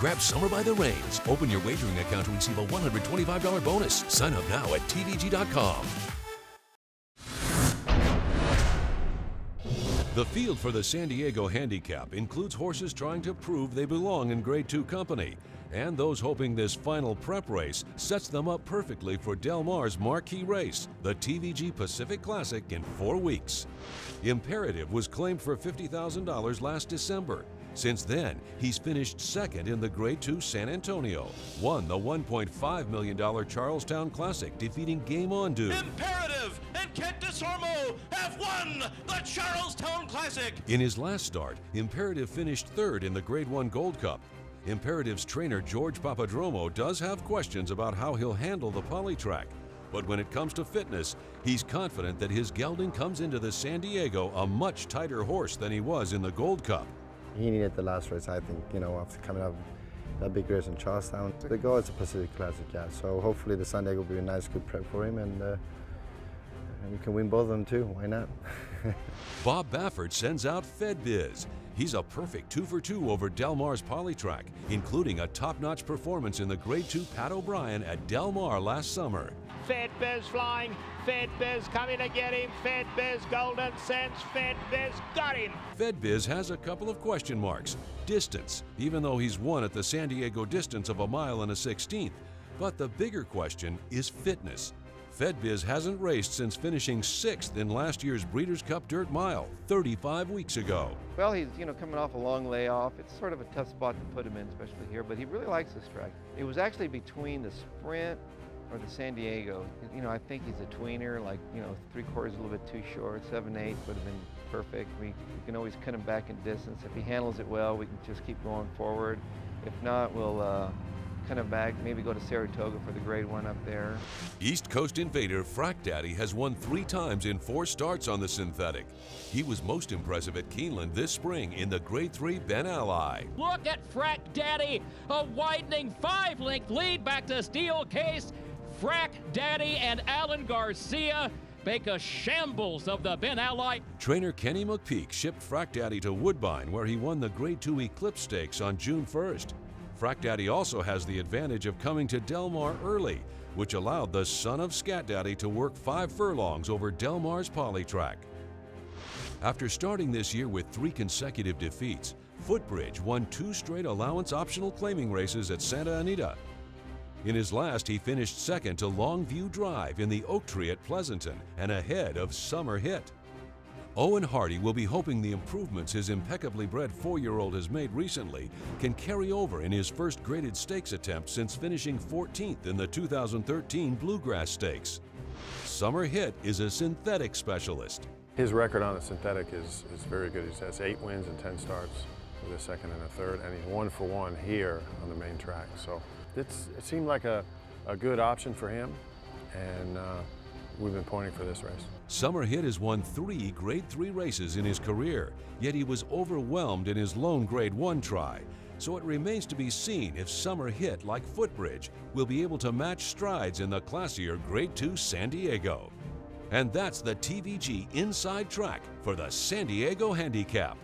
Grab summer by the reins. Open your wagering account to receive a $125 bonus. Sign up now at tvg.com. The field for the San Diego Handicap includes horses trying to prove they belong in Grade 2 company, and those hoping this final prep race sets them up perfectly for Del Mar's marquee race, the TVG Pacific Classic, in 4 weeks. Imperative was claimed for $50,000 last December. Since then, he's finished second in the Grade 2 San Antonio, won the $1.5 million Charlestown Classic, defeating Game On Dude. Imperative and Kent DeSormo have won the Charlestown Classic. In his last start, Imperative finished third in the Grade 1 Gold Cup. Imperative's trainer George Papadromo does have questions about how he'll handle the polytrack. But when it comes to fitness, he's confident that his gelding comes into the San Diego a much tighter horse than he was in the Gold Cup. He needed the last race, I think, after coming up that big race in Charlestown. The goal is a Pacific Classic, yeah. So hopefully the Sunday will be a nice, good prep for him, and we can win both of them too. Why not? Bob Baffert sends out FedBiz. He's a perfect 2 for 2 over Del Mar's polytrack, including a top-notch performance in the Grade 2 Pat O'Brien at Del Mar last summer. FedBiz flying, FedBiz coming to get him, FedBiz Golden Sense, FedBiz got him. FedBiz has a couple of question marks. Distance, even though he's won at the San Diego distance of 1 mile and a 1/16. But the bigger question is fitness. FedBiz hasn't raced since finishing 6th in last year's Breeders' Cup Dirt Mile 35 weeks ago. Well, he's coming off a long layoff. It's sort of a tough spot to put him in, especially here, but he really likes this track. It was actually between the Sprint or the San Diego. I think he's a tweener, like, 3/4 a little bit too short, 7/8 would have been perfect. We can always cut him back in distance. If he handles it well, we can just keep going forward. If not, we'll cut him back, maybe go to Saratoga for the Grade 1 up there. East Coast Invader Frack Daddy has won 3 times in 4 starts on the synthetic. He was most impressive at Keeneland this spring in the Grade 3 Ben Ally. Look at Frack Daddy, a widening 5-length lead back to Steel Case. Frack Daddy and Alan Garcia make a shambles of the Ben Ally. Trainer Kenny McPeak shipped Frack Daddy to Woodbine, where he won the Grade 2 Eclipse Stakes on June 1st. Frack Daddy also has the advantage of coming to Del Mar early, which allowed the son of Scat Daddy to work 5 furlongs over Del Mar's polytrack. After starting this year with 3 consecutive defeats, Footbridge won 2 straight allowance optional claiming races at Santa Anita. In his last, he finished second to Longview Drive in the Oak Tree at Pleasanton and ahead of Summer Hit. Owen Hardy will be hoping the improvements his impeccably bred 4-year-old has made recently can carry over in his first graded stakes attempt since finishing 14th in the 2013 Bluegrass Stakes. Summer Hit is a synthetic specialist. His record on the synthetic is very good. He has 8 wins and 10 starts with a 2nd and a 3rd, and he's 1 for 1 here on the main track. So it seemed like a good option for him, and we've been pointing for this race. Summer Hit has won 3 Grade 3 races in his career, yet he was overwhelmed in his lone Grade 1 try. So it remains to be seen if Summer Hit, like Footbridge, will be able to match strides in the classier Grade 2 San Diego. And that's the TVG Inside Track for the San Diego Handicap.